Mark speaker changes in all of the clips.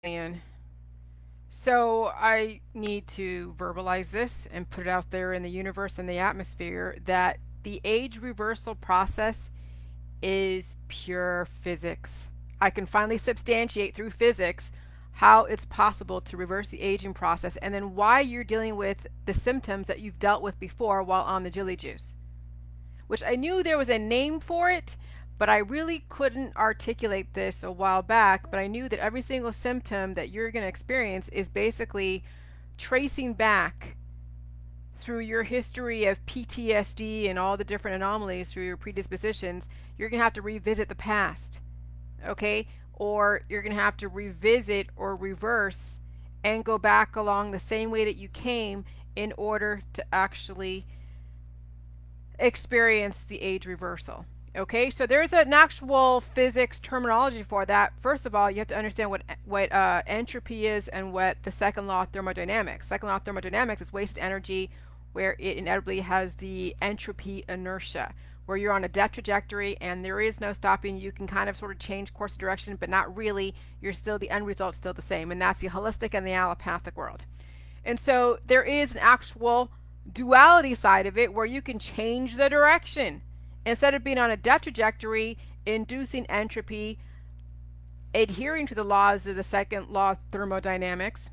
Speaker 1: And so I need to verbalize this and put it out there in the universe and the atmosphere that the age reversal process is pure physics. I can finally substantiate through physics how it's possible to reverse the aging process and then why you're dealing with the symptoms that you've dealt with before while on the Jilly Juice, which I knew there was a name for it, but I really couldn't articulate this a while back. But I knew that every single symptom that you're going to experience is basically tracing back through your history of PTSD and all the different anomalies through your predispositions. You're going to have to revisit the past, okay? Or you're going to have to revisit or reverse and go back along the same way that you came in order to actually experience the age reversal. Okay, so there's an actual physics terminology for that. First of all, you have to understand what entropy is and what the second law of thermodynamics. Second law of thermodynamics is wasted energy, where it inevitably has the entropy inertia, where you're on a death trajectory and there is no stopping. You can kind of sort of change course of direction, but not really. You're still, the end result's still the same, and that's the holistic and the allopathic world. And so there is an actual duality side of it where you can change the direction. Instead of being on a death trajectory, inducing entropy, adhering to the laws of the second law of thermodynamics,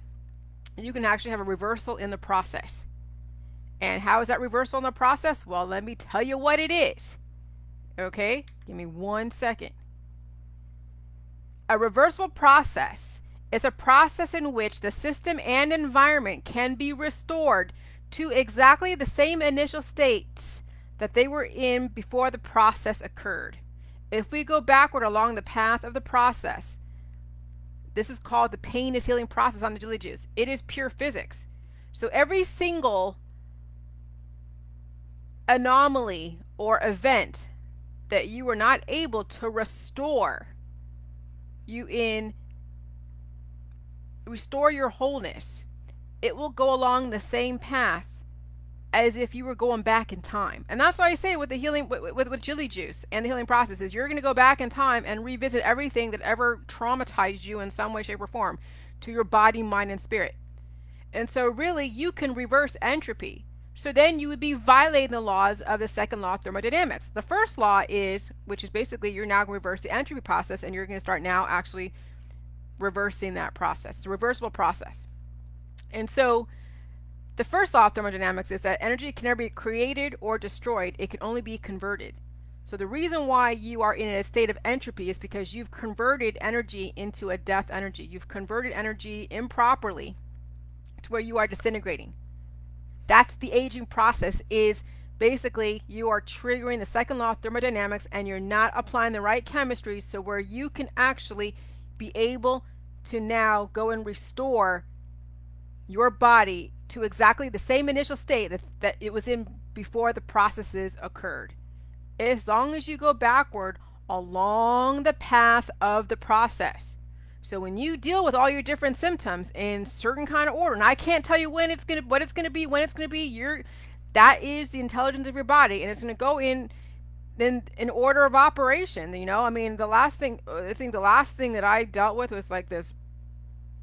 Speaker 1: you can actually have a reversal in the process. And how is that reversal in the process? Well, let me tell you what it is. Okay, give me 1 second. A reversible process is a process in which the system and environment can be restored to exactly the same initial states that they were in before the process occurred. If we go backward along the path of the process, this is called the pain is healing process on the Jilly Juice. It is pure physics. So every single anomaly or event that you were not able to restore restore your wholeness, it will go along the same path as if you were going back in time. And that's why I say with the healing, with Jilly Juice and the healing process, is you're going to go back in time and revisit everything that ever traumatized you in some way, shape, or form to your body, mind, and spirit. And so really you can reverse entropy. So then you would be violating the laws of the second law of thermodynamics. The first law is, which is basically you're now going to reverse the entropy process and you're going to start now actually reversing that process. It's a reversible process. And so the first law of thermodynamics is that energy can never be created or destroyed. It can only be converted. So the reason why you are in a state of entropy is because you've converted energy into a death energy. You've converted energy improperly to where you are disintegrating. That's the aging process, is basically you are triggering the second law of thermodynamics and you're not applying the right chemistry, so where you can actually be able to now go and restore your body to exactly the same initial state that it was in before the processes occurred. As long as you go backward along the path of the process. So when you deal with all your different symptoms in certain kind of order, and I can't tell you when it's gonna, what it's gonna be, when it's gonna be, that is the intelligence of your body, and it's gonna go in order of operation. You know, I mean, I think the last thing that I dealt with was like this,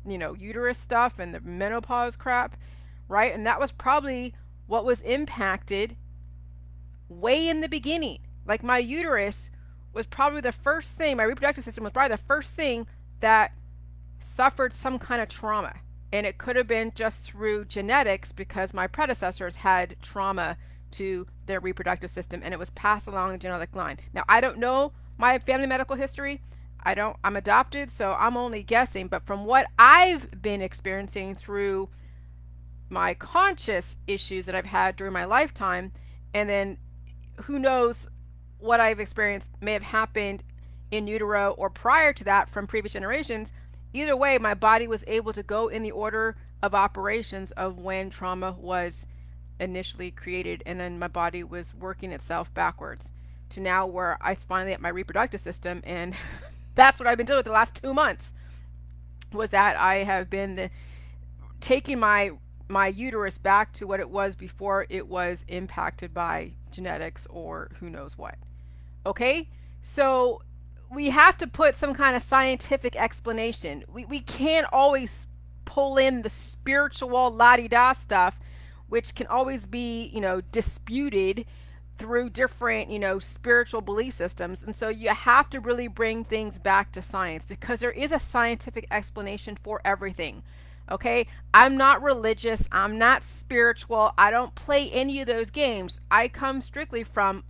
Speaker 1: uterus stuff and the menopause crap, right? And that was probably what was impacted way in the beginning. Like my uterus was probably the first thing, my reproductive system was probably the first thing that suffered some kind of trauma. And it could have been just through genetics because my predecessors had trauma to their reproductive system and it was passed along the genetic line. Now, I don't know my family medical history. I'm adopted, so I'm only guessing. But from what I've been experiencing through my conscious issues that I've had during my lifetime, and then who knows what I've experienced may have happened in utero or prior to that from previous generations. Either way, my body was able to go in the order of operations of when trauma was initially created, and then my body was working itself backwards to now where I finally at my reproductive system, and that's what I've been doing with the last 2 months, was that I have been taking my uterus back to what it was before it was impacted by genetics or who knows what. Okay, so we have to put some kind of scientific explanation. We can't always pull in the spiritual la-di-da stuff, which can always be, disputed through different, spiritual belief systems. And so you have to really bring things back to science, because there is a scientific explanation for everything. Okay? I'm not religious. I'm not spiritual. I don't play any of those games. I come strictly from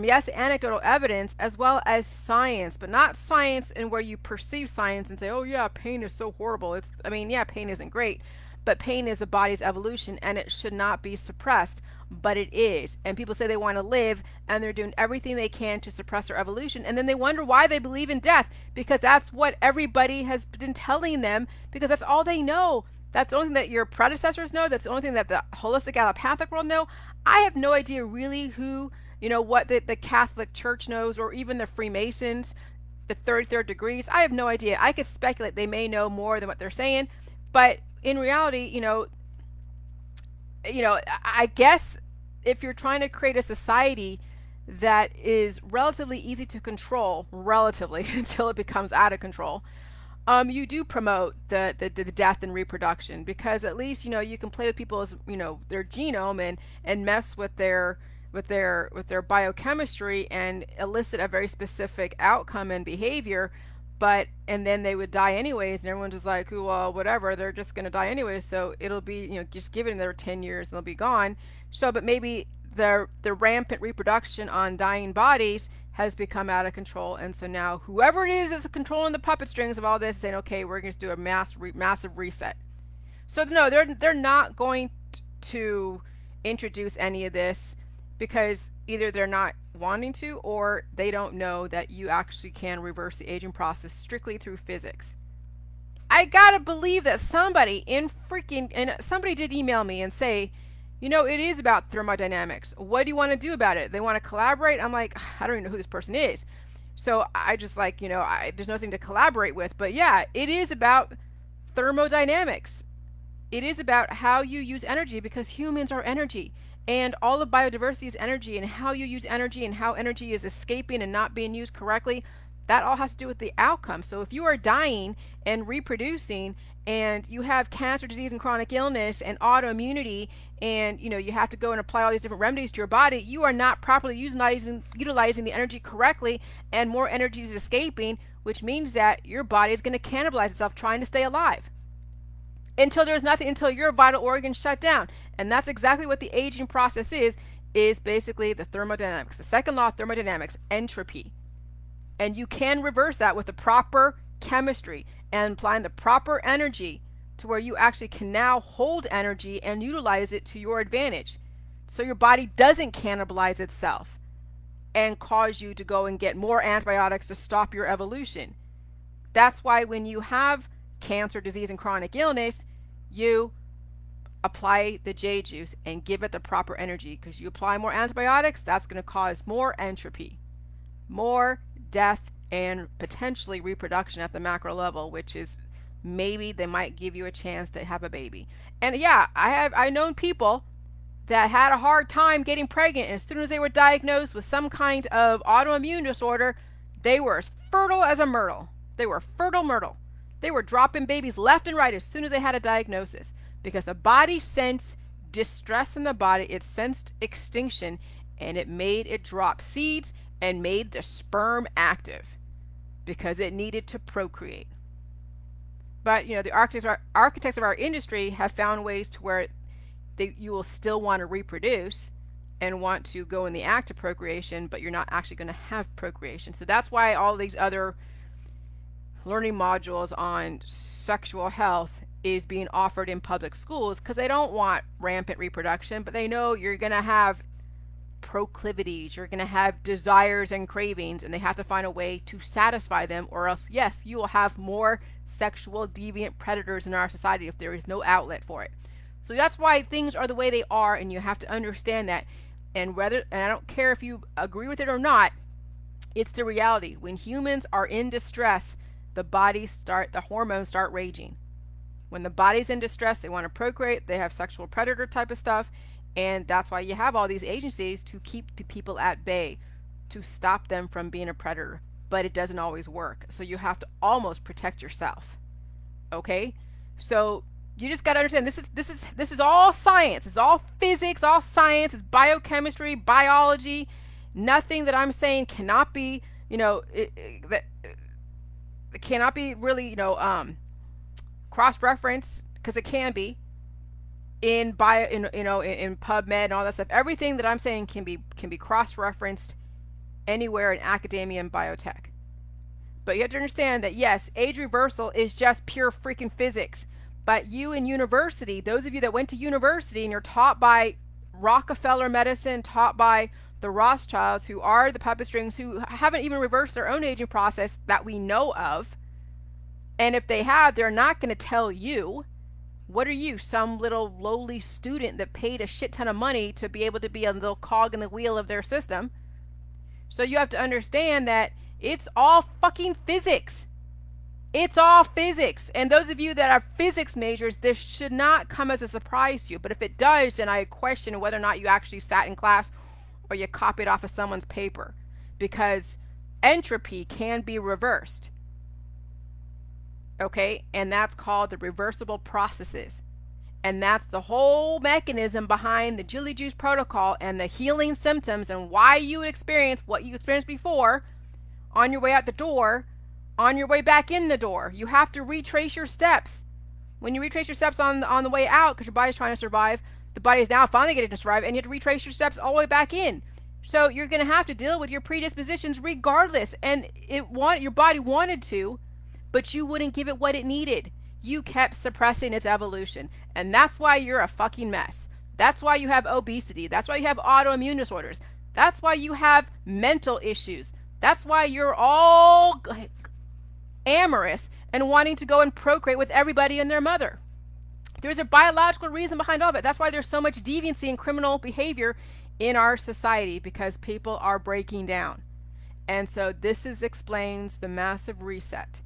Speaker 1: yes, anecdotal evidence as well as science, but not science in where you perceive science and say, oh yeah, pain is so horrible. Yeah, pain isn't great, but pain is the body's evolution and it should not be suppressed, but it is. And people say they want to live and they're doing everything they can to suppress their evolution. And then they wonder why they believe in death, because that's what everybody has been telling them, because that's all they know. That's the only thing that your predecessors know. That's the only thing that the holistic allopathic world know. I have no idea really who, what the Catholic Church knows, or even the Freemasons, the 33rd degrees. I have no idea. I could speculate they may know more than what they're saying, but in reality, I guess if you're trying to create a society that is relatively easy to control, relatively until it becomes out of control, you do promote the death and reproduction, because at least you can play with people's their genome and mess with their biochemistry and elicit a very specific outcome and behavior. And then they would die anyways, and everyone's just like, oh, well, whatever, they're just going to die anyways, so it'll be, just give it another 10 years and they'll be gone. So, but maybe the rampant reproduction on dying bodies has become out of control, and so now whoever it is that's controlling the puppet strings of all this is saying, okay, we're going to do a massive reset. So no, they're not going to introduce any of this, because either they're not wanting to, or they don't know that you actually can reverse the aging process strictly through physics. I gotta believe that somebody and somebody did email me and say, it is about thermodynamics. What do you want to do about it? They want to collaborate. I'm like, I don't even know who this person is. So I just there's nothing to collaborate with. But yeah, it is about thermodynamics. It is about how you use energy, because humans are energy. And all of biodiversity is energy, and how you use energy and how energy is escaping and not being used correctly, that all has to do with the outcome. So if you are dying and reproducing, and you have cancer, disease, and chronic illness and autoimmunity, and you have to go and apply all these different remedies to your body, you are not properly utilizing the energy correctly, and more energy is escaping, which means that your body is going to cannibalize itself trying to stay alive until there's nothing, until your vital organs shut down. And that's exactly what the aging process is basically the thermodynamics, the second law of thermodynamics, entropy. And you can reverse that with the proper chemistry and applying the proper energy, to where you actually can now hold energy and utilize it to your advantage, so your body doesn't cannibalize itself and cause you to go and get more antibiotics to stop your evolution. That's why when you have cancer, disease, and chronic illness, you apply the J juice and give it the proper energy, because you apply more antibiotics, that's going to cause more entropy, more death, and potentially reproduction at the macro level, which is maybe they might give you a chance to have a baby. And yeah, I known people that had a hard time getting pregnant, and as soon as they were diagnosed with some kind of autoimmune disorder, they were as fertile as a myrtle. They were fertile myrtle. They were dropping babies left and right as soon as they had a diagnosis, because the body sensed distress in the body, it sensed extinction, and it made it drop seeds and made the sperm active, because it needed to procreate. But the architects of our industry have found ways to where you will still want to reproduce and want to go in the act of procreation, but you're not actually going to have procreation. So that's why all these other learning modules on sexual health is being offered in public schools, because they don't want rampant reproduction, but they know you're going to have proclivities, you're going to have desires and cravings, and they have to find a way to satisfy them, or else, yes, you will have more sexual deviant predators in our society if there is no outlet for it. So that's why things are the way they are, and you have to understand that. And I don't care if you agree with it or not, it's the reality. When humans are in distress, the hormones start raging. When the body's in distress, they want to procreate, they have sexual predator type of stuff, and that's why you have all these agencies to keep the people at bay, to stop them from being a predator. but it doesn't always work. So you have to almost protect yourself. Okay? So you just got to understand this is all science. It's all physics, all science. It's biochemistry, biology. Nothing that I'm saying cannot be, that it cannot be really, cross-referenced, because it can be in in PubMed and all that stuff. Everything that I'm saying can be cross-referenced anywhere in academia and biotech. But you have to understand that yes, age reversal is just pure freaking physics. But you in university, those of you that went to university and you're taught by Rockefeller medicine, taught by the Rothschilds, who are the puppet strings, who haven't even reversed their own aging process that we know of. And if they have, they're not going to tell you. What are you, some little lowly student that paid a shit ton of money to be able to be a little cog in the wheel of their system? So you have to understand that it's all fucking physics. It's all physics. And those of you that are physics majors, this should not come as a surprise to you. But if it does, then I question whether or not you actually sat in class or you copied off of someone's paper. Because entropy can be reversed. Okay? And that's called the reversible processes. And that's the whole mechanism behind the Jilly Juice protocol and the healing symptoms and why you would experience what you experienced before on your way out the door, on your way back in the door. You have to retrace your steps. When you retrace your steps on the way out, because your body's trying to survive, the body is now finally getting to survive, and you have to retrace your steps all the way back in. So you're going to have to deal with your predispositions regardless. And your body wanted to, but you wouldn't give it what it needed. You kept suppressing its evolution. And that's why you're a fucking mess. That's why you have obesity. That's why you have autoimmune disorders. That's why you have mental issues. That's why you're all amorous and wanting to go and procreate with everybody and their mother. There's a biological reason behind all of it. That's why there's so much deviancy and criminal behavior in our society, because people are breaking down. And so this explains the massive reset.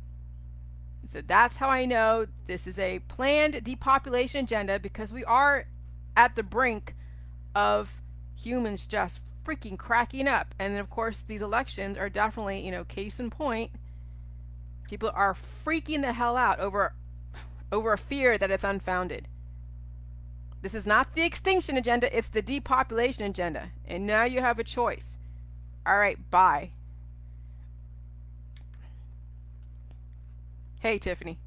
Speaker 1: So that's how I know this is a planned depopulation agenda, because we are at the brink of humans just freaking cracking up. And then of course these elections are definitely, case in point. People are freaking the hell out over a fear that it's unfounded. This is not the extinction agenda, it's the depopulation agenda. And now you have a choice. All right, bye. Hey, Tiffany.